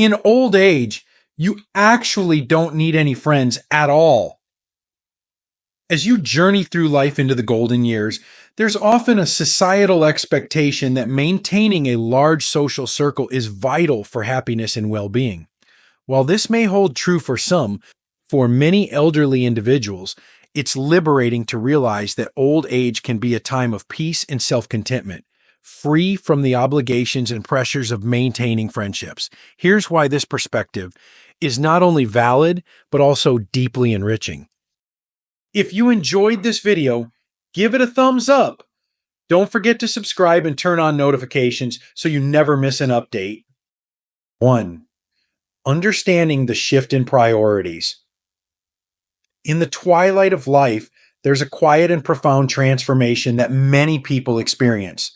In old age, you actually don't need any friends at all. As you journey through life into the golden years, there's often a societal expectation that maintaining a large social circle is vital for happiness and well being. While this may hold true for some, for many elderly individuals, it's liberating to realize that old age can be a time of peace and self contentment, free from the obligations and pressures of maintaining friendships. Here's why this perspective is not only valid, but also deeply enriching. If you enjoyed this video, give it a thumbs up. Don't forget to subscribe and turn on notifications so you never miss an update. 1. Understanding the shift in priorities. In the twilight of life, there's a quiet and profound transformation that many people experience,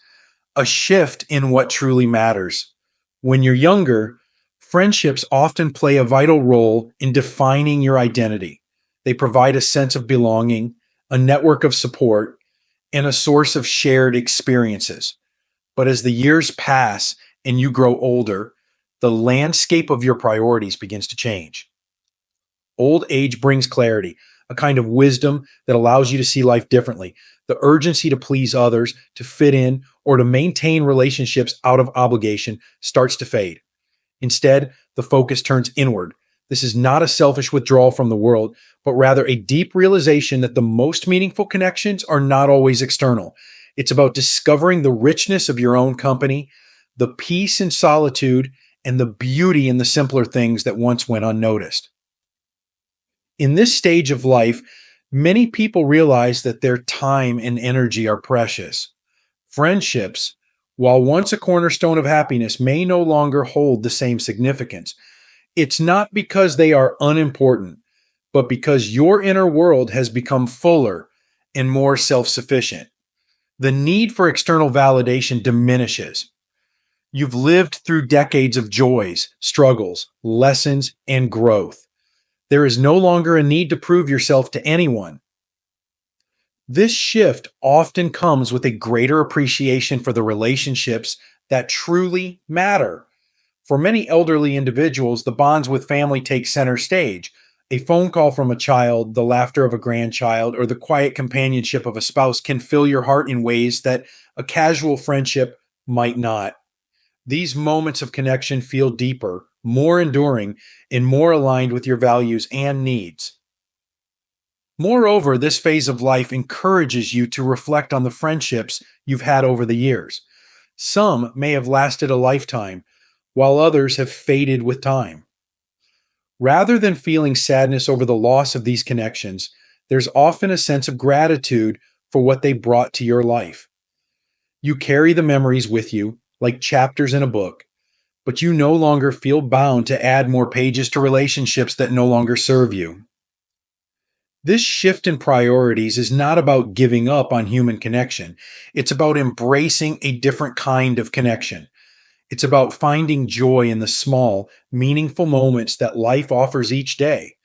a shift in what truly matters. When you're younger, friendships often play a vital role in defining your identity. They provide a sense of belonging, a network of support, and a source of shared experiences. But as the years pass and you grow older, the landscape of your priorities begins to change. Old age brings clarity, a kind of wisdom that allows you to see life differently. The urgency to please others, to fit in, or to maintain relationships out of obligation starts to fade. Instead, the focus turns inward. This is not a selfish withdrawal from the world, but rather a deep realization that the most meaningful connections are not always external. It's about discovering the richness of your own company, the peace in solitude, and the beauty in the simpler things that once went unnoticed. In this stage of life, many people realize that their time and energy are precious. Friendships, while once a cornerstone of happiness, may no longer hold the same significance. It's not because they are unimportant, but because your inner world has become fuller and more self-sufficient. The need for external validation diminishes. You've lived through decades of joys, struggles, lessons, and growth. There is no longer a need to prove yourself to anyone. This shift often comes with a greater appreciation for the relationships that truly matter. For many elderly individuals, the bonds with family take center stage. A phone call from a child, the laughter of a grandchild, or the quiet companionship of a spouse can fill your heart in ways that a casual friendship might not. These moments of connection feel deeper, more enduring, and more aligned with your values and needs. Moreover, this phase of life encourages you to reflect on the friendships you've had over the years. Some may have lasted a lifetime, while others have faded with time. Rather than feeling sadness over the loss of these connections, there's often a sense of gratitude for what they brought to your life. You carry the memories with you, like chapters in a book, but you no longer feel bound to add more pages to relationships that no longer serve you. This shift in priorities is not about giving up on human connection. It's about embracing a different kind of connection. It's about finding joy in the small, meaningful moments that life offers each day.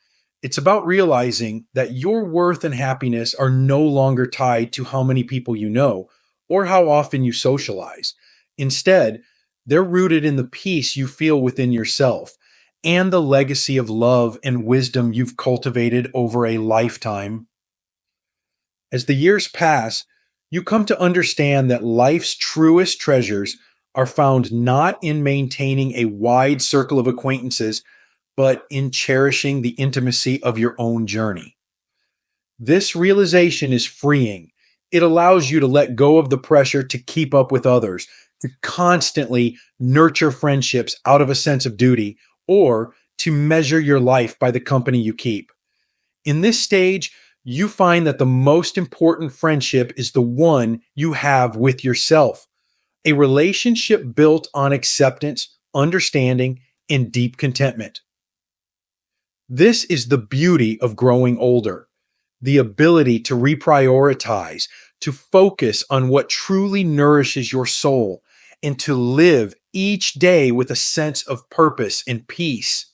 It's about realizing that your worth and happiness are no longer tied to how many people you know or how often you socialize. Instead, they're rooted in the peace you feel within yourself and the legacy of love and wisdom you've cultivated over a lifetime. As the years pass, you come to understand that life's truest treasures are found not in maintaining a wide circle of acquaintances, but in cherishing the intimacy of your own journey. This realization is freeing. It allows you to let go of the pressure to keep up with others, to constantly nurture friendships out of a sense of duty, or to measure your life by the company you keep. In this stage, you find that the most important friendship is the one you have with yourself, a relationship built on acceptance, understanding, and deep contentment. This is the beauty of growing older, the ability to reprioritize, to focus on what truly nourishes your soul, and to live each day with a sense of purpose and peace.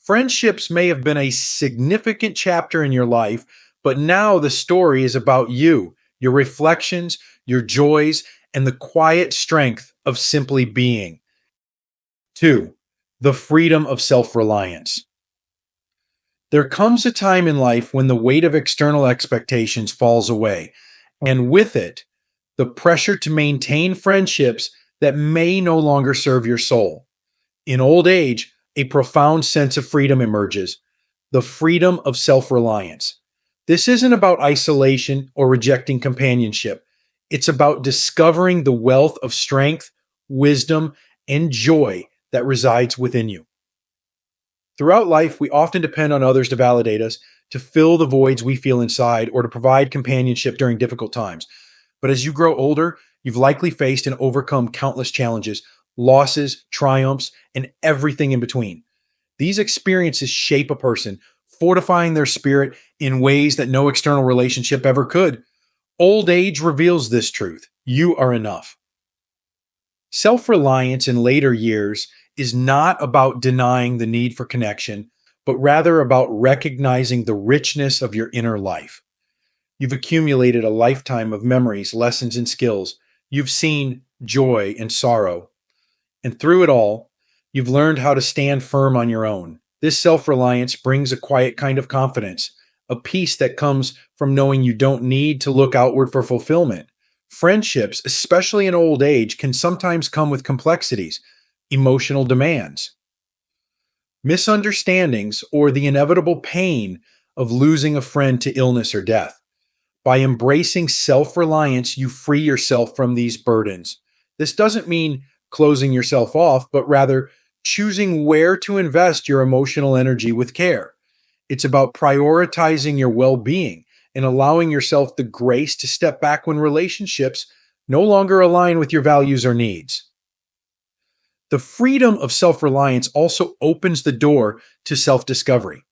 Friendships may have been a significant chapter in your life, but now the story is about you, your reflections, your joys, and the quiet strength of simply being. 2. The freedom of self-reliance. There comes a time in life when the weight of external expectations falls away, and with it, the pressure to maintain friendships that may no longer serve your soul. In old age, a profound sense of freedom emerges, the freedom of self reliance. This isn't about isolation or rejecting companionship. It's about discovering the wealth of strength, wisdom, and joy that resides within you. Throughout life, we often depend on others to validate us, to fill the voids we feel inside, or to provide companionship during difficult times. But as you grow older, you've likely faced and overcome countless challenges, losses, triumphs, and everything in between. These experiences shape a person, fortifying their spirit in ways that no external relationship ever could. Old age reveals this truth. You are enough. Self reliance in later years is not about denying the need for connection, but rather about recognizing the richness of your inner life. You've accumulated a lifetime of memories, lessons, and skills. You've seen joy and sorrow. And through it all, you've learned how to stand firm on your own. This self reliance brings a quiet kind of confidence, a peace that comes from knowing you don't need to look outward for fulfillment. Friendships, especially in old age, can sometimes come with complexities, emotional demands, misunderstandings, or the inevitable pain of losing a friend to illness or death. By embracing self reliance, you free yourself from these burdens. This doesn't mean closing yourself off, but rather choosing where to invest your emotional energy with care. It's about prioritizing your well being and allowing yourself the grace to step back when relationships no longer align with your values or needs. The freedom of self reliance also opens the door to self discovery.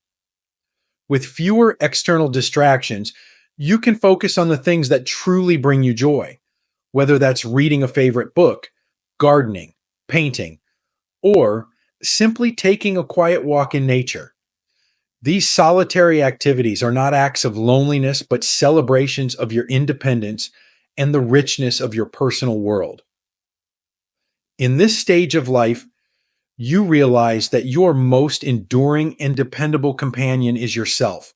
With fewer external distractions, you can focus on the things that truly bring you joy, whether that's reading a favorite book, gardening, painting, or simply taking a quiet walk in nature. These solitary activities are not acts of loneliness, but celebrations of your independence and the richness of your personal world. In this stage of life, you realize that your most enduring and dependable companion is yourself.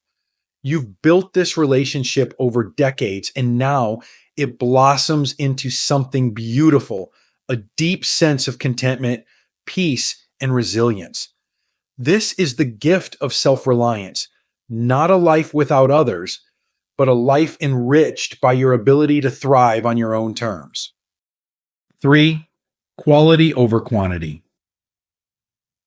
You've built this relationship over decades, and now it blossoms into something beautiful, a deep sense of contentment, peace, and resilience. This is the gift of self reliance, not a life without others, but a life enriched by your ability to thrive on your own terms. 3. Quality over quantity.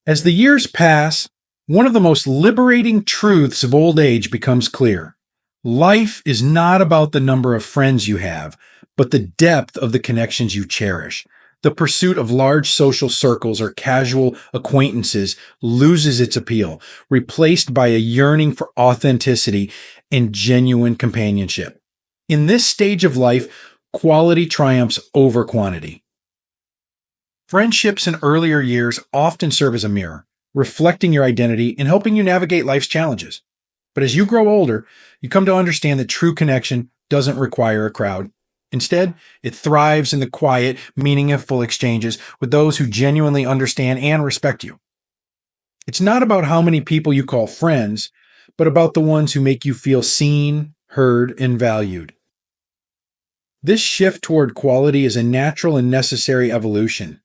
As the years pass, one of the most liberating truths of old age becomes clear. Life is not about the number of friends you have, but the depth of the connections you cherish. The pursuit of large social circles or casual acquaintances loses its appeal, replaced by a yearning for authenticity and genuine companionship. In this stage of life, quality triumphs over quantity. Friendships in earlier years often serve as a mirror, reflecting your identity and helping you navigate life's challenges. But as you grow older, you come to understand that true connection doesn't require a crowd. Instead, it thrives in the quiet, meaningful exchanges with those who genuinely understand and respect you. It's not about how many people you call friends, but about the ones who make you feel seen, heard, and valued. This shift toward quality is a natural and necessary evolution.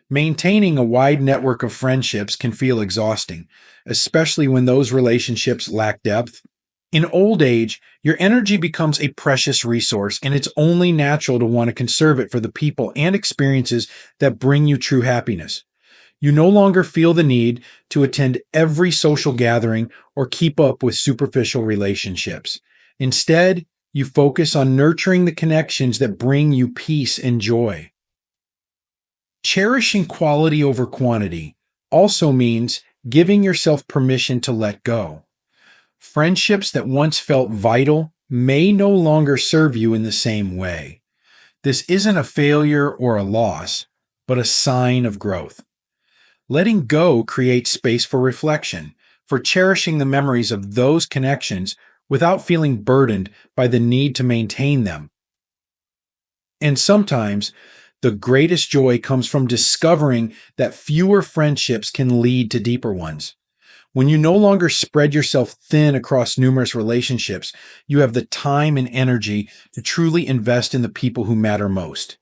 Maintaining a wide network of friendships can feel exhausting, especially when those relationships lack depth. In old age, your energy becomes a precious resource, and it's only natural to want to conserve it for the people and experiences that bring you true happiness. You no longer feel the need to attend every social gathering or keep up with superficial relationships. Instead, you focus on nurturing the connections that bring you peace and joy. Cherishing quality over quantity also means giving yourself permission to let go. Friendships that once felt vital may no longer serve you in the same way. This isn't a failure or a loss, but a sign of growth. Letting go creates space for reflection, for cherishing the memories of those connections without feeling burdened by the need to maintain them. And sometimes, The greatest joy comes from discovering that fewer friendships can lead to deeper ones. When you no longer spread yourself thin across numerous relationships, you have the time and energy to truly invest in the people who matter most.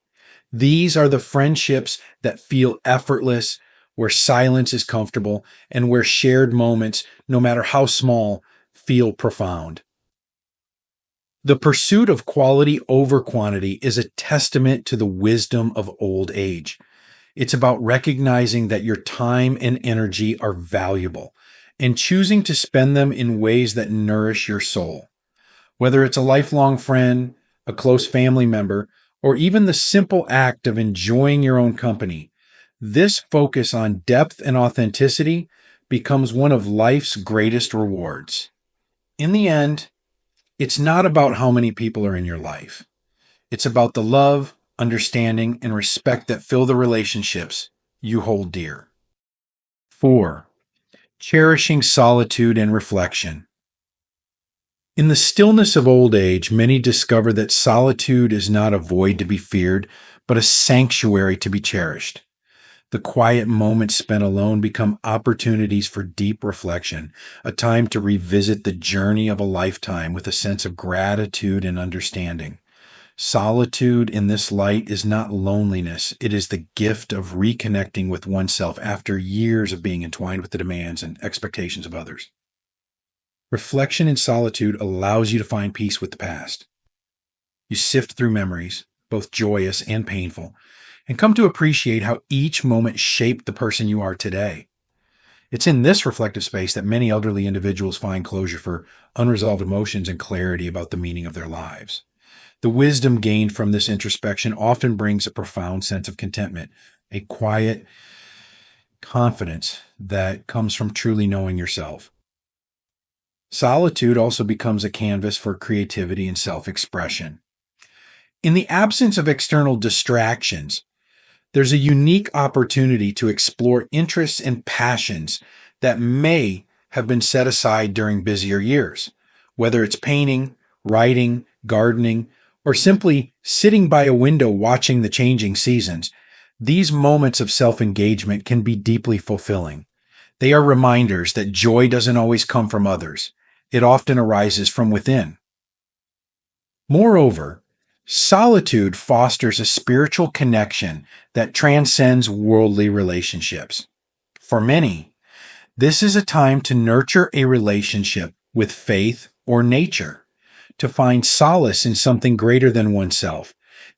These are the friendships that feel effortless, where silence is comfortable, and where shared moments, no matter how small, feel profound. The pursuit of quality over quantity is a testament to the wisdom of old age. It's about recognizing that your time and energy are valuable and choosing to spend them in ways that nourish your soul. Whether it's a lifelong friend, a close family member, or even the simple act of enjoying your own company, this focus on depth and authenticity becomes one of life's greatest rewards. In the end, it's not about how many people are in your life. It's about the love, understanding, and respect that fill the relationships you hold dear. 4. Cherishing solitude and reflection. In the stillness of old age, many discover that solitude is not a void to be feared, but a sanctuary to be cherished. The quiet moments spent alone become opportunities for deep reflection, a time to revisit the journey of a lifetime with a sense of gratitude and understanding. Solitude in this light is not loneliness, it is the gift of reconnecting with oneself after years of being entwined with the demands and expectations of others. Reflection in solitude allows you to find peace with the past. You sift through memories, both joyous and painful, and come to appreciate how each moment shaped the person you are today. It's in this reflective space that many elderly individuals find closure for unresolved emotions and clarity about the meaning of their lives. The wisdom gained from this introspection often brings a profound sense of contentment, a quiet confidence that comes from truly knowing yourself. Solitude also becomes a canvas for creativity and self-expression. In the absence of external distractions, there's a unique opportunity to explore interests and passions that may have been set aside during busier years, whether it's painting, writing, gardening, or simply sitting by a window watching the changing seasons. These moments of self-engagement can be deeply fulfilling. They are reminders that joy doesn't always come from others. It often arises from within. Moreover, solitude fosters a spiritual connection that transcends worldly relationships. For many, this is a time to nurture a relationship with faith or nature, to find solace in something greater than oneself.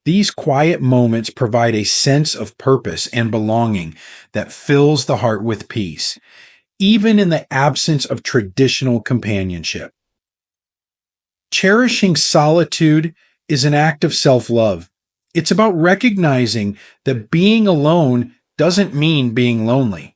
These quiet moments provide a sense of purpose and belonging that fills the heart with peace, even in the absence of traditional companionship. Cherishing solitude is an act of self-love. It's about recognizing that being alone doesn't mean being lonely.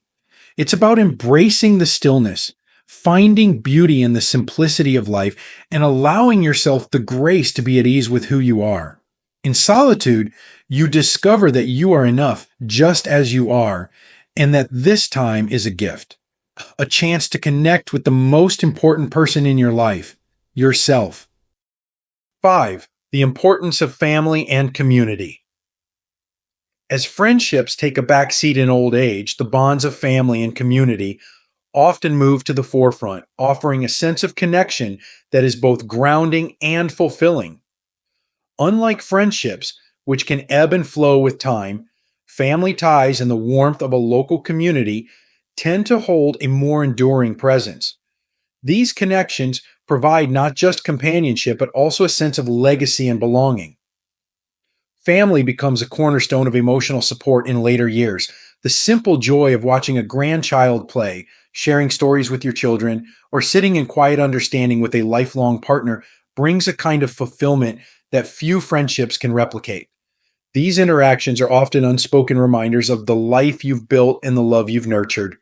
It's about embracing the stillness, finding beauty in the simplicity of life, and allowing yourself the grace to be at ease with who you are. In solitude, you discover that you are enough just as you are, and that this time is a gift, a chance to connect with the most important person in your life, yourself. 5. The importance of family and community. As friendships take a backseat in old age, the bonds of family and community often move to the forefront, offering a sense of connection that is both grounding and fulfilling. Unlike friendships, which can ebb and flow with time, family ties and the warmth of a local community tend to hold a more enduring presence. These connections provide not just companionship, but also a sense of legacy and belonging. Family becomes a cornerstone of emotional support in later years. The simple joy of watching a grandchild play, sharing stories with your children, or sitting in quiet understanding with a lifelong partner brings a kind of fulfillment that few friendships can replicate. These interactions are often unspoken reminders of the life you've built and the love you've nurtured.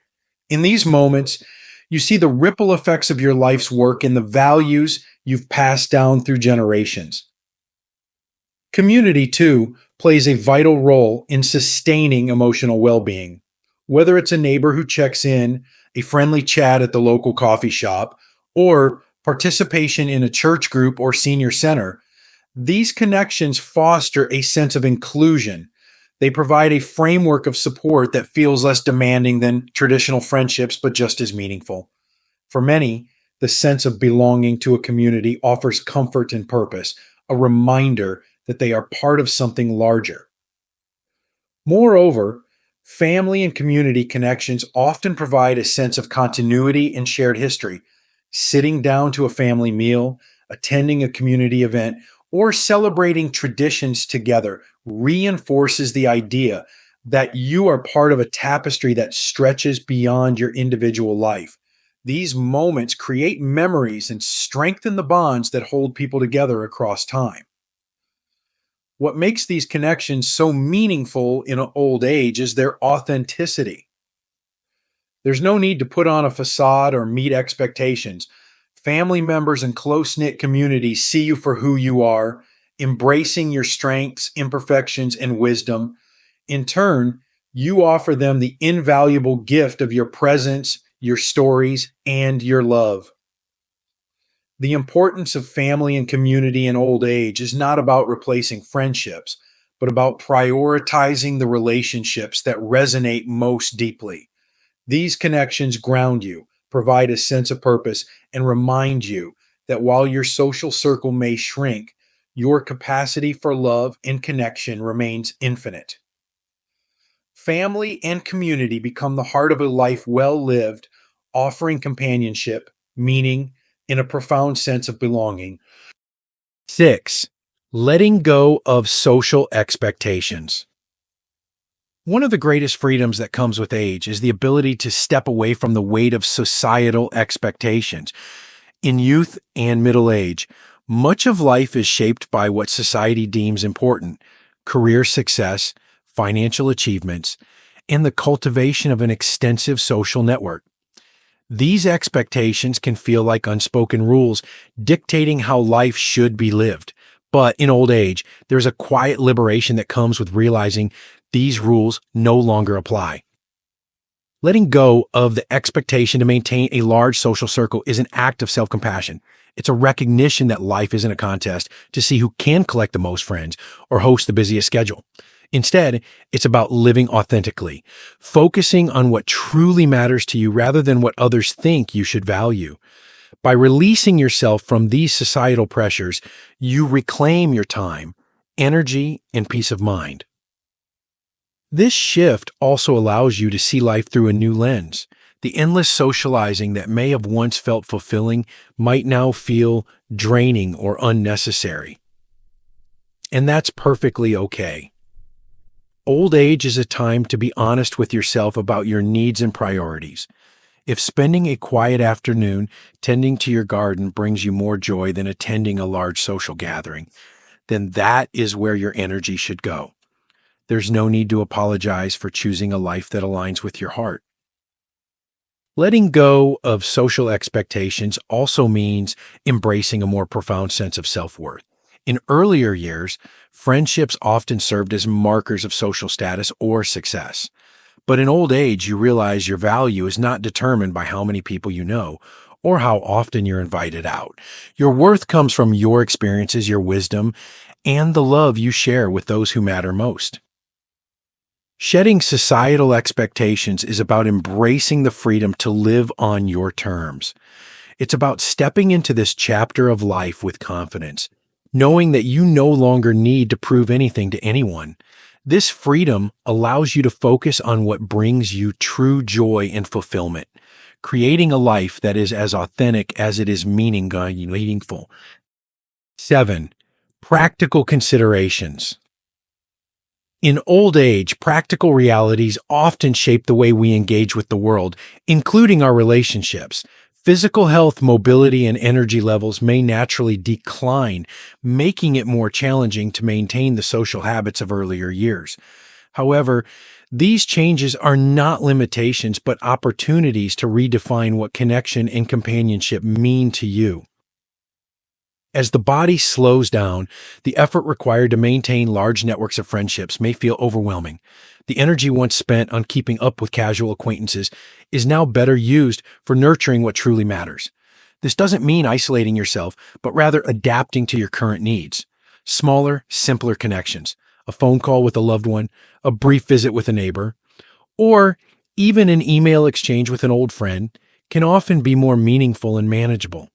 In these moments, you see the ripple effects of your life's work and the values you've passed down through generations. Community, too, plays a vital role in sustaining emotional well-being. Whether it's a neighbor who checks in, a friendly chat at the local coffee shop, or participation in a church group or senior center, these connections foster a sense of inclusion, They provide a framework of support that feels less demanding than traditional friendships, but just as meaningful. For many, the sense of belonging to a community offers comfort and purpose, a reminder that they are part of something larger. Moreover, family and community connections often provide a sense of continuity and shared history. Sitting down to a family meal, attending a community event, or celebrating traditions together reinforces the idea that you are part of a tapestry that stretches beyond your individual life. These moments create memories and strengthen the bonds that hold people together across time. What makes these connections so meaningful in old age is their authenticity. There's no need to put on a facade or meet expectations. Family members and close knit communities see you for who you are, embracing your strengths, imperfections, and wisdom. In turn, you offer them the invaluable gift of your presence, your stories, and your love. The importance of family and community in old age is not about replacing friendships, but about prioritizing the relationships that resonate most deeply. These connections ground you, provide a sense of purpose, and remind you that while your social circle may shrink, your capacity for love and connection remains infinite. Family and community become the heart of a life well lived, offering companionship, meaning, and a profound sense of belonging. 6. Letting go of social expectations. One of the greatest freedoms that comes with age is the ability to step away from the weight of societal expectations. In youth and middle age, much of life is shaped by what society deems important: career success, financial achievements, and the cultivation of an extensive social network. These expectations can feel like unspoken rules dictating how life should be lived. But in old age, there's a quiet liberation that comes with realizing these rules no longer apply. Letting go of the expectation to maintain a large social circle is an act of self compassion. It's a recognition that life isn't a contest to see who can collect the most friends or host the busiest schedule. Instead, it's about living authentically, focusing on what truly matters to you rather than what others think you should value. By releasing yourself from these societal pressures, you reclaim your time, energy, and peace of mind. This shift also allows you to see life through a new lens. The endless socializing that may have once felt fulfilling might now feel draining or unnecessary. And that's perfectly okay. Old age is a time to be honest with yourself about your needs and priorities. If spending a quiet afternoon tending to your garden brings you more joy than attending a large social gathering, then that is where your energy should go. There's no need to apologize for choosing a life that aligns with your heart. Letting go of social expectations also means embracing a more profound sense of self-worth. In earlier years, friendships often served as markers of social status or success. But in old age, you realize your value is not determined by how many people you know or how often you're invited out. Your worth comes from your experiences, your wisdom, and the love you share with those who matter most. Shedding societal expectations is about embracing the freedom to live on your terms. It's about stepping into this chapter of life with confidence, knowing that you no longer need to prove anything to anyone. This freedom allows you to focus on what brings you true joy and fulfillment, creating a life that is as authentic as it is meaningful. 7. Practical considerations. In old age, practical realities often shape the way we engage with the world, including our relationships. Physical health, mobility, and energy levels may naturally decline, making it more challenging to maintain the social habits of earlier years. However, these changes are not limitations but opportunities to redefine what connection and companionship mean to you. As the body slows down, the effort required to maintain large networks of friendships may feel overwhelming. The energy once spent on keeping up with casual acquaintances is now better used for nurturing what truly matters. This doesn't mean isolating yourself, but rather adapting to your current needs. Smaller, simpler connections, a phone call with a loved one, a brief visit with a neighbor, or even an email exchange with an old friend can often be more meaningful and manageable.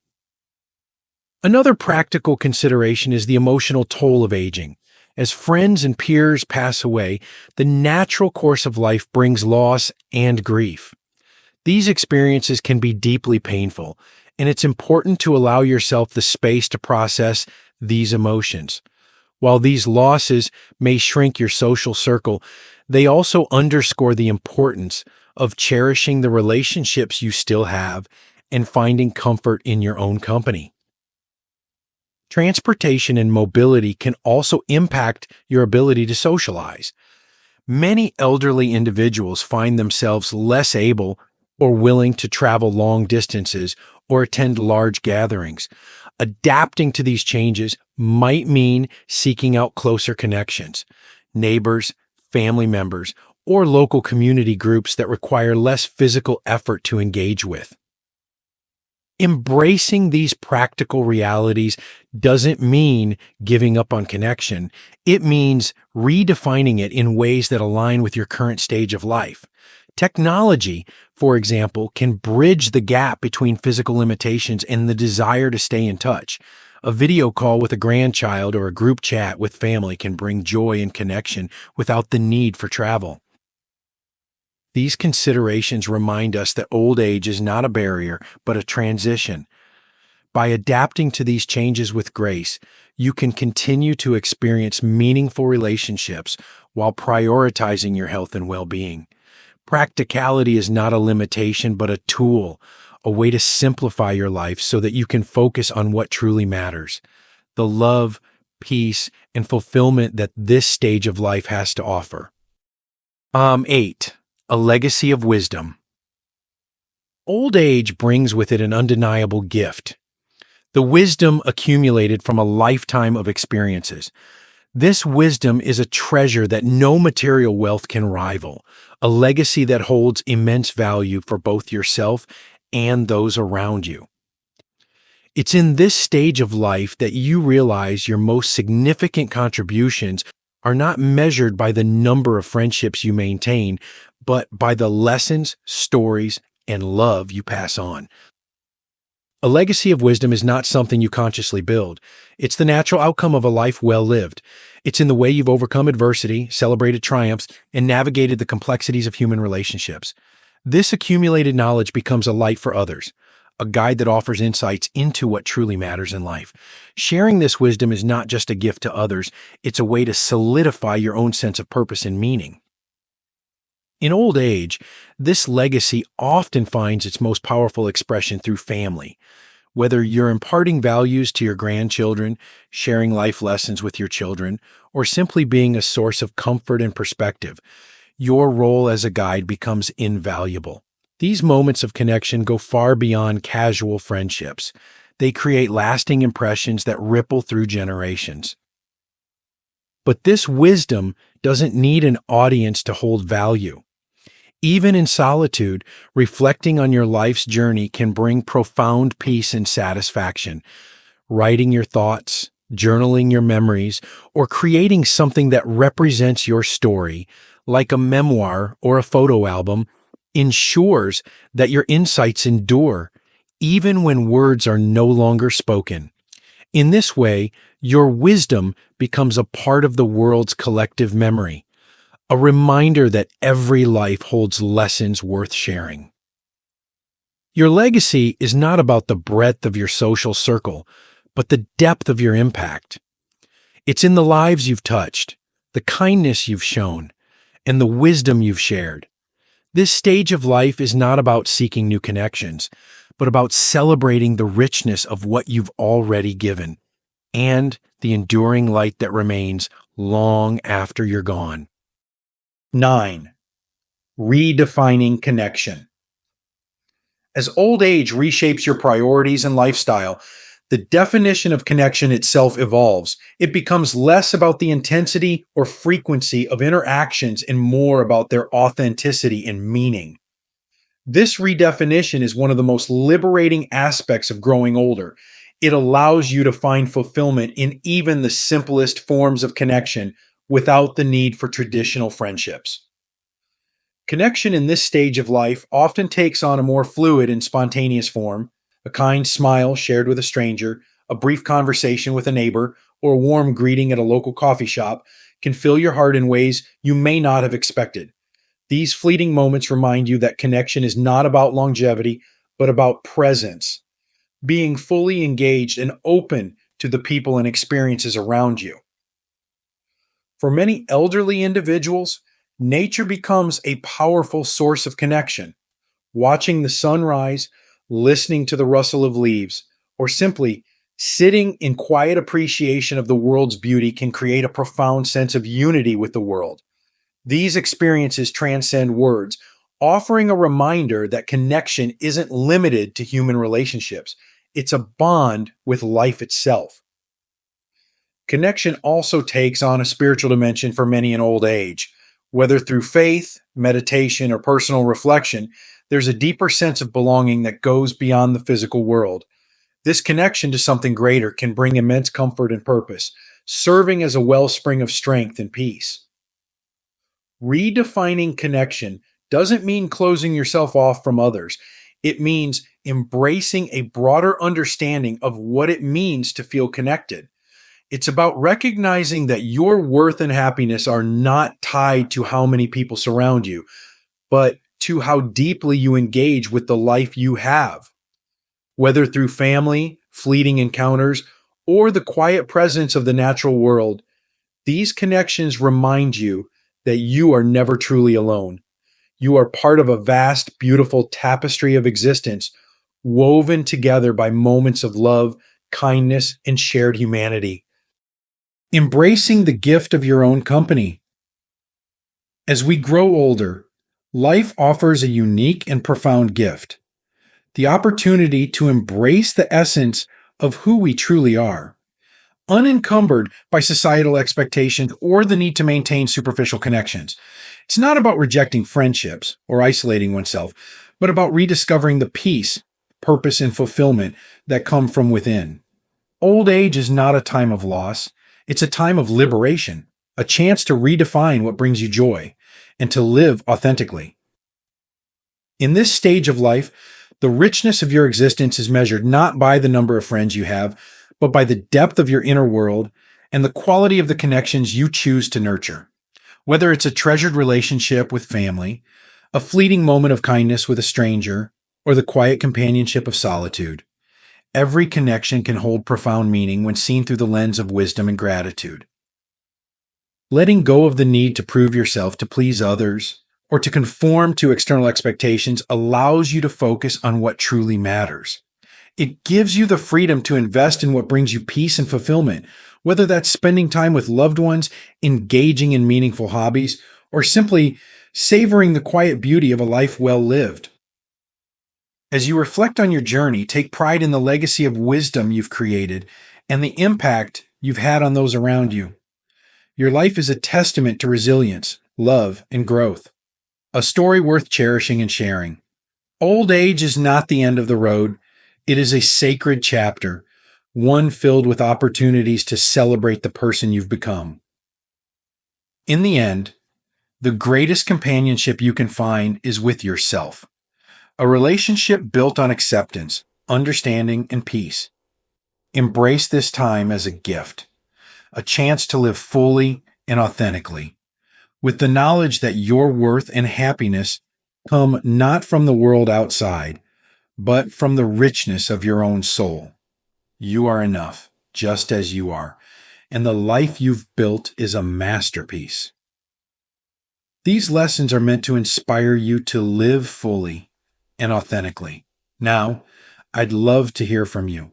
Another practical consideration is the emotional toll of aging. As friends and peers pass away, the natural course of life brings loss and grief. These experiences can be deeply painful, and it's important to allow yourself the space to process these emotions. While these losses may shrink your social circle, they also underscore the importance of cherishing the relationships you still have and finding comfort in your own company. Transportation and mobility can also impact your ability to socialize. Many elderly individuals find themselves less able or willing to travel long distances or attend large gatherings. Adapting to these changes might mean seeking out closer connections, neighbors, family members, or local community groups that require less physical effort to engage with. Embracing these practical realities doesn't mean giving up on connection. It means redefining it in ways that align with your current stage of life. Technology, for example, can bridge the gap between physical limitations and the desire to stay in touch. A video call with a grandchild or a group chat with family can bring joy and connection without the need for travel. These considerations remind us that old age is not a barrier, but a transition. By adapting to these changes with grace, you can continue to experience meaningful relationships while prioritizing your health and well-being. Practicality is not a limitation, but a tool, a way to simplify your life so that you can focus on what truly matters: the love, peace, and fulfillment that this stage of life has to offer. 8. A legacy of wisdom. Old age brings with it an undeniable gift: the wisdom accumulated from a lifetime of experiences. This wisdom is a treasure that no material wealth can rival, a legacy that holds immense value for both yourself and those around you. It's in this stage of life that you realize your most significant contributions are not measured by the number of friendships you maintain, but by the lessons, stories, and love you pass on. A legacy of wisdom is not something you consciously build. It's the natural outcome of a life well lived. It's in the way you've overcome adversity, celebrated triumphs, and navigated the complexities of human relationships. This accumulated knowledge becomes a light for others, a guide that offers insights into what truly matters in life. Sharing this wisdom is not just a gift to others, it's a way to solidify your own sense of purpose and meaning. In old age, this legacy often finds its most powerful expression through family. Whether you're imparting values to your grandchildren, sharing life lessons with your children, or simply being a source of comfort and perspective, your role as a guide becomes invaluable. These moments of connection go far beyond casual friendships. They create lasting impressions that ripple through generations. But this wisdom doesn't need an audience to hold value. Even in solitude, reflecting on your life's journey can bring profound peace and satisfaction. Writing your thoughts, journaling your memories, or creating something that represents your story, like a memoir or a photo album, ensures that your insights endure, even when words are no longer spoken. In this way, your wisdom becomes a part of the world's collective memory, a reminder that every life holds lessons worth sharing. Your legacy is not about the breadth of your social circle, but the depth of your impact. It's in the lives you've touched, the kindness you've shown, and the wisdom you've shared. This stage of life is not about seeking new connections, but about celebrating the richness of what you've already given and the enduring light that remains long after you're gone. 9. Redefining connection. As old age reshapes your priorities and lifestyle, the definition of connection itself evolves. It becomes less about the intensity or frequency of interactions and more about their authenticity and meaning. This redefinition is one of the most liberating aspects of growing older. It allows you to find fulfillment in even the simplest forms of connection without the need for traditional friendships. Connection in this stage of life often takes on a more fluid and spontaneous form. A kind smile shared with a stranger, a brief conversation with a neighbor, or a warm greeting at a local coffee shop can fill your heart in ways you may not have expected. These fleeting moments remind you that connection is not about longevity, but about presence, being fully engaged and open to the people and experiences around you. For many elderly individuals, nature becomes a powerful source of connection. Watching the sunrise, listening to the rustle of leaves, or simply sitting in quiet appreciation of the world's beauty can create a profound sense of unity with the world. These experiences transcend words, offering a reminder that connection isn't limited to human relationships. It's a bond with life itself. Connection also takes on a spiritual dimension for many in old age. Whether through faith, meditation, or personal reflection, there's a deeper sense of belonging that goes beyond the physical world. This connection to something greater can bring immense comfort and purpose, serving as a wellspring of strength and peace. Redefining connection doesn't mean closing yourself off from others. It means embracing a broader understanding of what it means to feel connected. It's about recognizing that your worth and happiness are not tied to how many people surround you, but to how deeply you engage with the life you have. Whether through family, fleeting encounters, or the quiet presence of the natural world, these connections remind you that you are never truly alone. You are part of a vast, beautiful tapestry of existence, woven together by moments of love, kindness, and shared humanity. Embracing the gift of your own company. As we grow older, life offers a unique and profound gift: the opportunity to embrace the essence of who we truly are, unencumbered by societal expectations or the need to maintain superficial connections. It's not about rejecting friendships or isolating oneself, but about rediscovering the peace, purpose, and fulfillment that come from within. Old age is not a time of loss. It's a time of liberation, a chance to redefine what brings you joy and to live authentically. In this stage of life, the richness of your existence is measured not by the number of friends you have, but by the depth of your inner world and the quality of the connections you choose to nurture. Whether it's a treasured relationship with family, a fleeting moment of kindness with a stranger, or the quiet companionship of solitude, every connection can hold profound meaning when seen through the lens of wisdom and gratitude. Letting go of the need to prove yourself to please others or to conform to external expectations allows you to focus on what truly matters. It gives you the freedom to invest in what brings you peace and fulfillment, whether that's spending time with loved ones, engaging in meaningful hobbies, or simply savoring the quiet beauty of a life well lived. As you reflect on your journey, take pride in the legacy of wisdom you've created and the impact you've had on those around you. Your life is a testament to resilience, love, and growth, a story worth cherishing and sharing. Old age is not the end of the road. It is a sacred chapter, one filled with opportunities to celebrate the person you've become. In the end, the greatest companionship you can find is with yourself, a relationship built on acceptance, understanding, and peace. Embrace this time as a gift, a chance to live fully and authentically, with the knowledge that your worth and happiness come not from the world outside, but from the richness of your own soul. You are enough, just as you are, and the life you've built is a masterpiece. These lessons are meant to inspire you to live fully and authentically. Now, I'd love to hear from you.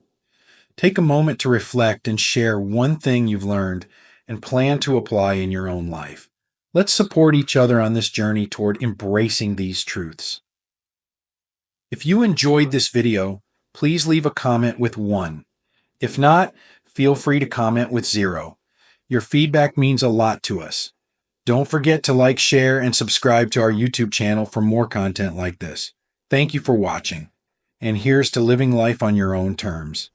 Take a moment to reflect and share one thing you've learned and plan to apply in your own life. Let's support each other on this journey toward embracing these truths. If you enjoyed this video, please leave a comment with 1. If not, feel free to comment with 0. Your feedback means a lot to us. Don't forget to like, share, and subscribe to our YouTube channel for more content like this. Thank you for watching, and here's to living life on your own terms.